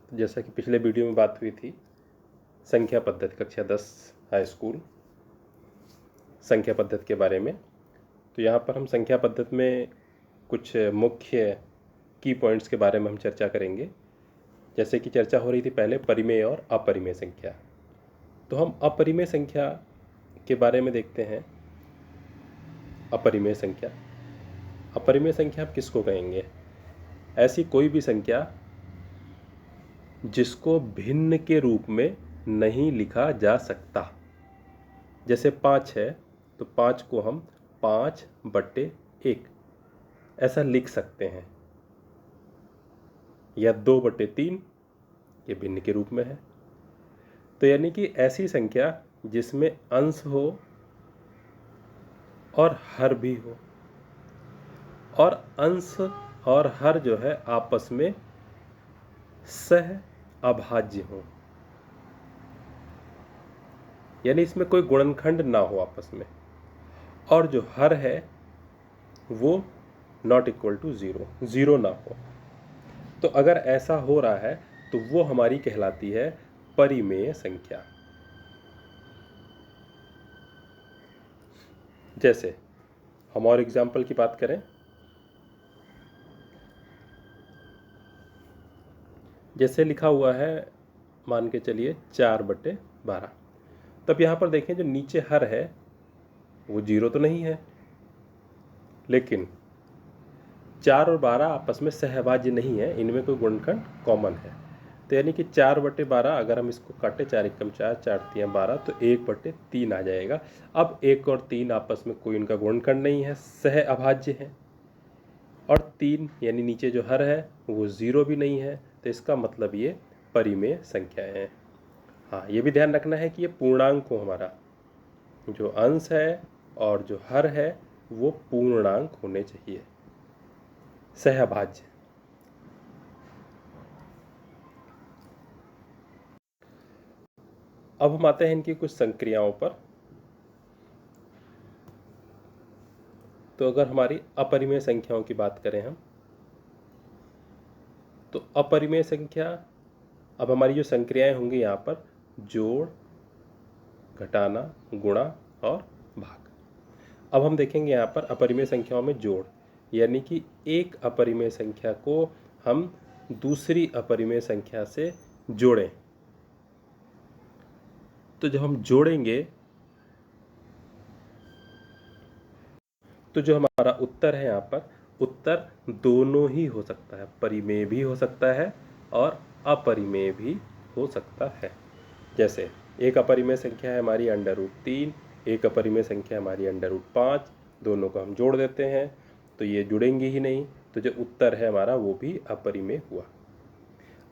जैसा कि पिछले वीडियो में बात हुई थी संख्या पद्धति कक्षा 10 हाई स्कूल संख्या पद्धति के बारे में, तो यहाँ पर हम संख्या पद्धति में कुछ मुख्य की पॉइंट्स के बारे में हम चर्चा करेंगे। जैसे कि चर्चा हो रही थी पहले परिमेय और अपरिमेय संख्या, तो हम अपरिमेय संख्या के बारे में देखते हैं। अपरिमेय संख्या, अपरिमेय संख्या आप किसको कहेंगे? ऐसी कोई भी संख्या जिसको भिन्न के रूप में नहीं लिखा जा सकता। जैसे 5 है तो 5 को हम 5/1 ऐसा लिख सकते हैं, या 2/3 ये भिन्न के रूप में है। तो यानी कि ऐसी संख्या जिसमें अंश हो और हर भी हो, और अंश और हर जो है आपस में सह अभाज्य हो, यानी इसमें कोई गुणनखंड ना हो आपस में, और जो हर है वो नॉट इक्वल टू जीरो ना हो। तो अगर ऐसा हो रहा है तो वो हमारी कहलाती है परिमेय संख्या। जैसे हम और एग्जाम्पल की बात करें, जैसे लिखा हुआ है मान के चलिए 4/12। तब यहाँ पर देखें जो नीचे हर है वो 0 तो नहीं है, लेकिन 4 और 12 आपस में सहभाज्य नहीं है, इनमें कोई गुणनखंड कॉमन है। तो यानी कि 4/12 अगर हम इसको काटे 4 एकम 4 4 तियां 12 तो 1/3 आ जाएगा। अब 1 और 3 आपस में कोई इनका गुणनखंड नहीं है, सह अभाज्य है, और 3 यानी नीचे जो हर है वो 0 भी नहीं है। तो इसका मतलब ये परिमेय संख्याएं हैं। हाँ, ये भी ध्यान रखना है कि ये पूर्णांक हो, हमारा जो अंश है और जो हर है वो पूर्णांक होने चाहिए, सहभाज्य। अब हम आते हैं इनकी कुछ संक्रियाओं पर। तो अगर हमारी अपरिमेय संख्याओं की बात करें हम, तो अपरिमेय संख्या, अब हमारी जो संक्रियाएं होंगी यहाँ पर जोड़, घटाना, गुणा और भाग। अब हम देखेंगे यहाँ पर अपरिमेय संख्याओं में जोड़, यानी कि एक अपरिमेय संख्या को हम दूसरी अपरिमेय संख्या से जोड़ें। तो जब हम जोड़ेंगे तो जो हमारा उत्तर है यहाँ पर, उत्तर दोनों ही हो सकता है, परिमेय भी हो सकता है और अपरिमेय भी हो सकता है। जैसे एक अपरिमेय संख्या है हमारी √3, एक अपरिमेय संख्या हमारी √5, दोनों को हम जोड़ देते हैं तो ये जुड़ेंगे ही नहीं, तो जो उत्तर है हमारा वो भी अपरिमेय हुआ।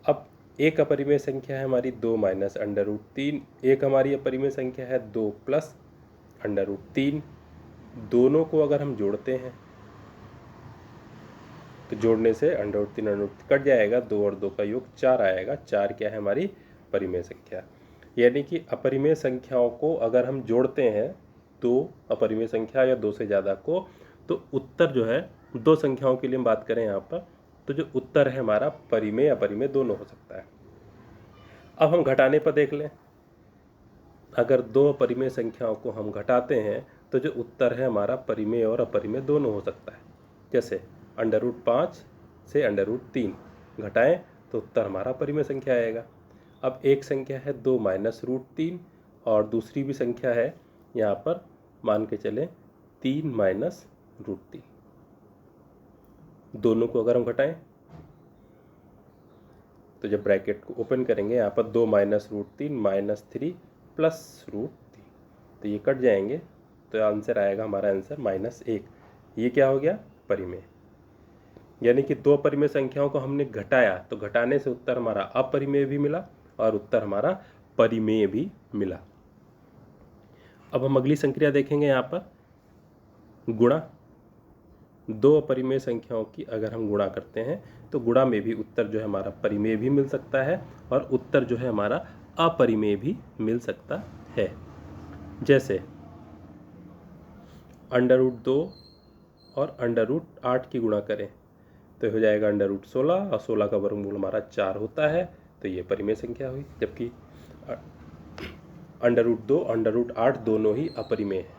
अब एक अपरिमेय संख्या है हमारी 2 - √3, एक हमारी अपरिमेय संख्या है 2 + √3। दोनों को अगर हम जोड़ते हैं तो जोड़ने से √3 कट जाएगा, 2 और 2 का योग 4 आएगा। 4 क्या है हमारी परिमेय संख्या। यानी कि अपरिमेय संख्याओं को अगर हम जोड़ते हैं, दो अपरिमेय संख्या या दो से ज़्यादा को, तो उत्तर जो है, दो संख्याओं के लिए हम बात करें यहाँ पर, तो जो उत्तर है हमारा परिमेय अपरिमेय दोनों हो सकता है। अब हम घटाने पर देख लें, अगर दो अपरिमेय संख्याओं को हम घटाते हैं तो जो उत्तर है हमारा परिमेय और अपरिमेय दोनों हो सकता है। जैसे √5 से √3 घटाएं तो उत्तर हमारा परिमेय संख्या आएगा। अब एक संख्या है 2 - √3 और दूसरी भी संख्या है यहाँ पर मान के चलें 3 - √3, दोनों को अगर हम घटाएं तो जब ब्रैकेट को ओपन करेंगे यहाँ पर 2 - √3 -3 + √3, तो ये कट जाएंगे, तो आंसर आएगा हमारा आंसर -1। ये क्या हो गया? परिमेय। यानी कि दो परिमेय संख्याओं को हमने घटाया तो घटाने से उत्तर हमारा अपरिमेय भी मिला और उत्तर हमारा परिमेय भी मिला। अब हम अगली संक्रिया देखेंगे यहाँ पर गुणा। दो अपरिमेय संख्याओं की अगर हम गुणा करते हैं तो गुणा में भी उत्तर जो है हमारा परिमेय भी मिल सकता है और उत्तर जो है हमारा अपरिमेय भी मिल सकता है। जैसे √2 और √8 की गुणा करें तो हो जाएगा √16 और 16 का वर्गमूल हमारा 4 होता है, तो तो ये परिमेय संख्या हुई, जबकि √2 √8 दोनों ही अपरिमेय हैं।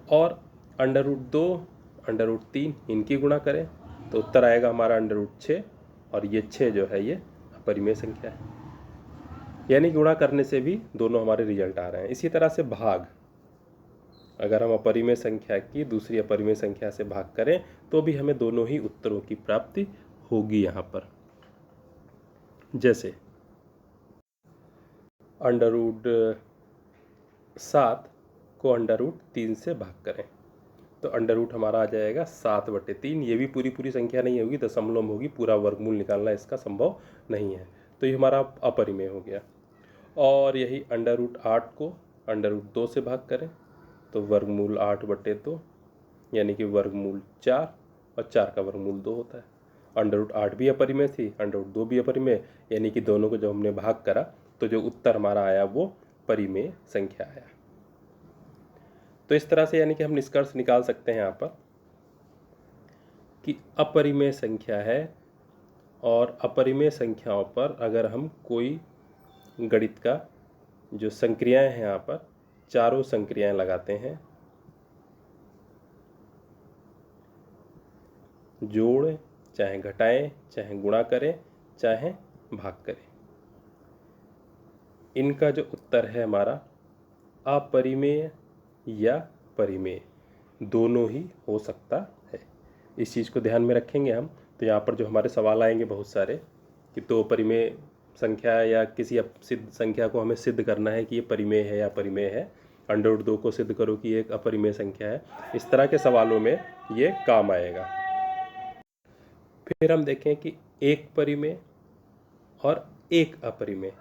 और √2 √3 इनकी गुणा करें तो उत्तर आएगा हमारा √6, और ये 6 जो है ये अपरिमेय संख्या है, यानी गुणा करने से भी दोनों हमारे रिजल्ट आ रहे हैं। इसी तरह से भाग, अगर हम अपरिमेय संख्या की दूसरी अपरिमेय संख्या से भाग करें तो भी हमें दोनों ही उत्तरों की प्राप्ति होगी। यहाँ पर जैसे √7 को √3 से भाग करें तो √ हमारा आ जाएगा 7/3। ये भी पूरी संख्या नहीं होगी, दशमलव में होगी, पूरा वर्गमूल निकालना इसका संभव नहीं है, तो ये हमारा अपरिमेय हो गया। और यही √8 को √2 से भाग करें तो वर्गमूल 8/2, यानी कि वर्गमूल 4, और 4 का वर्गमूल 2 होता है। √8 भी अपरिमेय थी, √2 भी अपरिमेय, यानी कि दोनों को जब हमने भाग करा तो जो उत्तर हमारा आया वो परिमेय संख्या आया। तो इस तरह से यानी कि हम निष्कर्ष निकाल सकते हैं यहाँ पर कि अपरिमेय संख्या है, और अपरिमेय संख्याओं पर अगर हम कोई गणित का जो संक्रियाएं हैं यहाँ पर चारों संक्रियाएं लगाते हैं, जोड़ चाहे घटाएं, चाहे गुणा करें, चाहे भाग करें, इनका जो उत्तर है हमारा अपरिमेय या परिमेय दोनों ही हो सकता है। इस चीज़ को ध्यान में रखेंगे हम। तो यहाँ पर जो हमारे सवाल आएंगे बहुत सारे कि तो परिमेय संख्या या किसी सिद्ध संख्या को हमें सिद्ध करना है कि ये परिमेय है या परिमेय है, √2 को सिद्ध करो कि एक अपरिमेय संख्या है, इस तरह के सवालों में ये काम आएगा। फिर हम देखें कि एक परिमेय और एक अपरिमेय,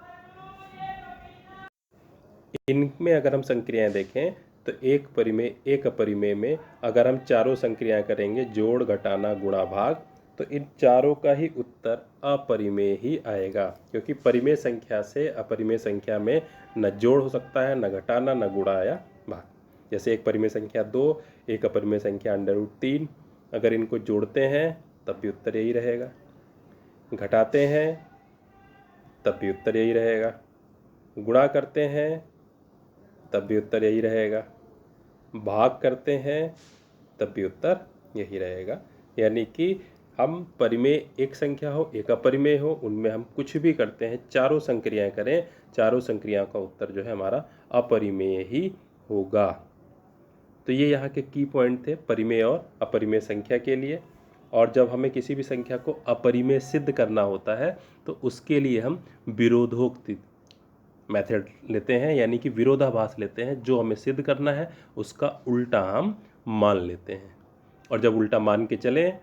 इनमें अगर हम संक्रियाएं देखें तो एक परिमेय एक अपरिमेय में अगर हम चारों संक्रियाएं करेंगे, जोड़ घटाना गुणा भाग, तो इन चारों का ही उत्तर अपरिमेय ही आएगा, क्योंकि परिमेय संख्या से अपरिमेय संख्या में न जोड़ हो सकता है, न घटाना, न गुणा या भाग। जैसे एक परिमेय संख्या 2, एक अपरिमेय संख्या √3, अगर इनको जोड़ते हैं तब भी उत्तर यही रहेगा, घटाते हैं तब भी उत्तर यही रहेगा, गुणा करते हैं तब भी उत्तर यही रहेगा, भाग करते हैं तब भी उत्तर यही रहेगा। यानी कि हम परिमेय एक संख्या हो, एक अपरिमेय हो, उनमें हम कुछ भी करते हैं, चारों संक्रियाएं करें, चारों संक्रियाओं का उत्तर जो है हमारा अपरिमेय ही होगा। तो ये यहाँ के की पॉइंट थे परिमेय और अपरिमेय संख्या के लिए। और जब हमें किसी भी संख्या को अपरिमेय सिद्ध करना होता है तो उसके लिए हम विरोधोक्ति मेथड लेते हैं, यानी कि विरोधाभास लेते हैं। जो हमें सिद्ध करना है उसका उल्टा हम मान लेते हैं, और जब उल्टा मान के चलें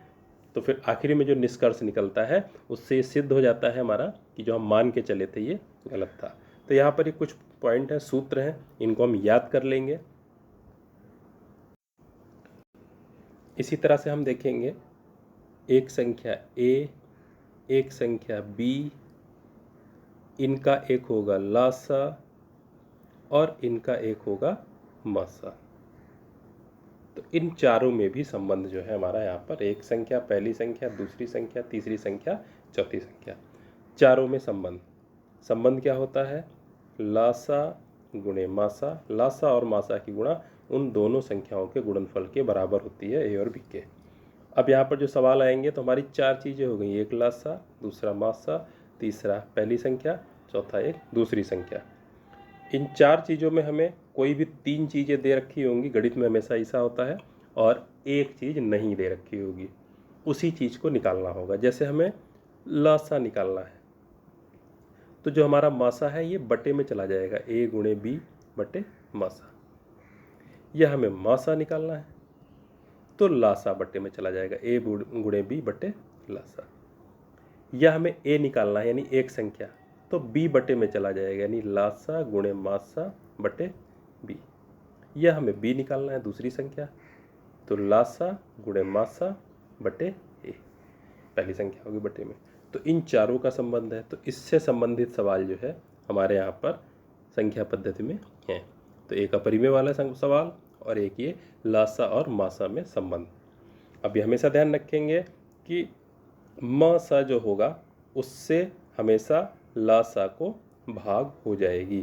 तो फिर आखिरी में जो निष्कर्ष निकलता है उससे ये सिद्ध हो जाता है हमारा कि जो हम मान के चले थे ये गलत था। तो यहाँ पर ये कुछ पॉइंट हैं, सूत्र हैं, इनको हम याद कर लेंगे। इसी तरह से हम देखेंगे एक संख्या a, एक संख्या b, इनका एक होगा लासा और इनका एक होगा मासा। तो इन चारों में भी संबंध जो है हमारा यहाँ पर एक संख्या, पहली संख्या, दूसरी संख्या, तीसरी संख्या, चौथी संख्या, चारों में संबंध क्या होता है? लासा गुणे मासा। लासा और मासा की गुणा उन दोनों संख्याओं के गुणनफल के बराबर होती है, ए और बी के। अब यहाँ पर जो सवाल आएंगे तो हमारी चार चीज़ें हो गई, एक लासा, दूसरा मासा, तीसरा पहली संख्या, चौथा एक दूसरी संख्या। इन चार चीज़ों में हमें कोई भी तीन चीज़ें दे रखी होंगी, गणित में हमेशा ऐसा होता है, और एक चीज़ नहीं दे रखी होगी, उसी चीज़ को निकालना होगा। जैसे हमें लासा निकालना है तो जो हमारा मासा है ये बटे में चला जाएगा, ए गुणे बी बटे मासा। यह हमें मासा निकालना है तो लासा बटे में चला जाएगा, ए गुणे बी बटे लासा। यह हमें ए निकालना है यानी एक संख्या, तो बी बटे में चला जाएगा, यानी लासा गुणे मासा बटे बी। यह हमें बी निकालना है दूसरी संख्या, तो लासा गुणे मासा बटे ए, पहली संख्या होगी बटे में। तो इन चारों का संबंध है, तो इससे संबंधित सवाल जो है हमारे यहाँ पर संख्या पद्धति में है। तो एक अपरिमेय वाला सवाल और एक ये लासा और मासा में संबंध। अब ये हमेशा ध्यान रखेंगे कि मासा जो होगा उससे हमेशा लासा को भाग हो जाएगी।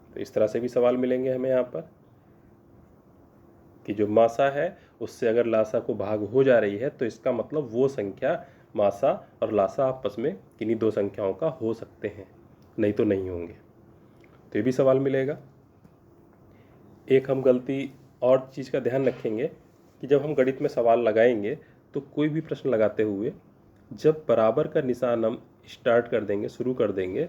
तो इस तरह से भी सवाल मिलेंगे हमें यहाँ पर कि जो मासा है उससे अगर लासा को भाग हो जा रही है तो इसका मतलब वो संख्या मासा और लासा आपस में किन्हीं दो संख्याओं का हो सकते हैं, नहीं तो नहीं होंगे। तो ये भी सवाल मिलेगा। एक हम गलती और चीज़ का ध्यान रखेंगे कि जब हम गणित में सवाल लगाएंगे तो कोई भी प्रश्न लगाते हुए जब बराबर का निशान हम स्टार्ट कर देंगे, शुरू कर देंगे,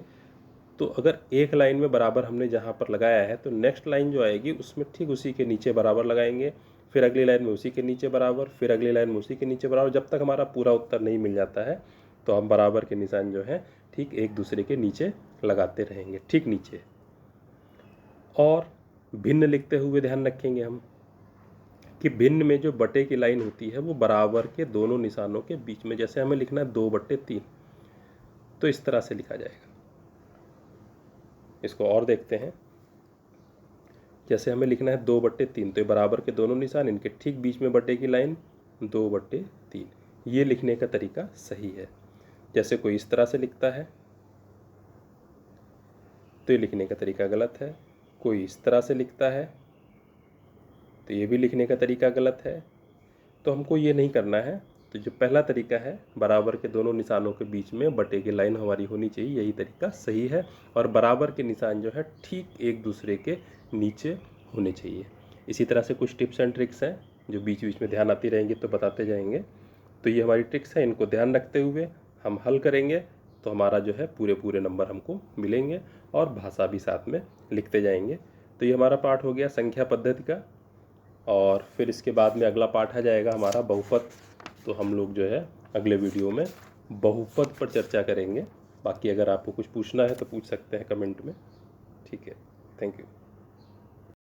तो अगर एक लाइन में बराबर हमने जहाँ पर लगाया है तो नेक्स्ट लाइन जो आएगी उसमें ठीक उसी के नीचे बराबर लगाएंगे, फिर अगली लाइन में उसी के नीचे बराबर, फिर अगली लाइन में उसी के नीचे बराबर, जब तक हमारा पूरा उत्तर नहीं मिल जाता है तो हम बराबर के निशान जो है ठीक एक दूसरे के नीचे लगाते रहेंगे, ठीक नीचे। और भिन्न लिखते हुए ध्यान रखेंगे हम कि भिन्न में जो बटे की लाइन होती है वो बराबर के दोनों निशानों के बीच में, जैसे हमें लिखना है 2/3, तो इस तरह से लिखा जाएगा। इसको और देखते हैं, जैसे हमें लिखना है 2/3, तो ये बराबर के दोनों निशान, इनके ठीक बीच में बटे की लाइन 2/3, ये लिखने का तरीका सही है। जैसे कोई इस तरह से लिखता है तो ये लिखने का तरीका गलत है, कोई इस तरह से लिखता है तो ये भी लिखने का तरीका गलत है। तो हमको ये नहीं करना है। तो जो पहला तरीका है बराबर के दोनों निशानों के बीच में बटे की लाइन हमारी होनी चाहिए, यही तरीका सही है। और बराबर के निशान जो है ठीक एक दूसरे के नीचे होने चाहिए। इसी तरह से कुछ टिप्स एंड ट्रिक्स हैं जो बीच बीच में ध्यान आती रहेंगी तो बताते जाएंगे। तो ये हमारी ट्रिक्स है, इनको ध्यान रखते हुए हम हल करेंगे तो हमारा जो है पूरे नंबर हमको मिलेंगे और भाषा भी साथ में लिखते जाएंगे। तो ये हमारा पाठ हो गया संख्या पद्धति का। और फिर इसके बाद में अगला पाठ आ जाएगा हमारा बहुपद। तो हम लोग जो है अगले वीडियो में बहुपद पर चर्चा करेंगे। बाकी अगर आपको कुछ पूछना है तो पूछ सकते हैं कमेंट में। ठीक है, थैंक यू।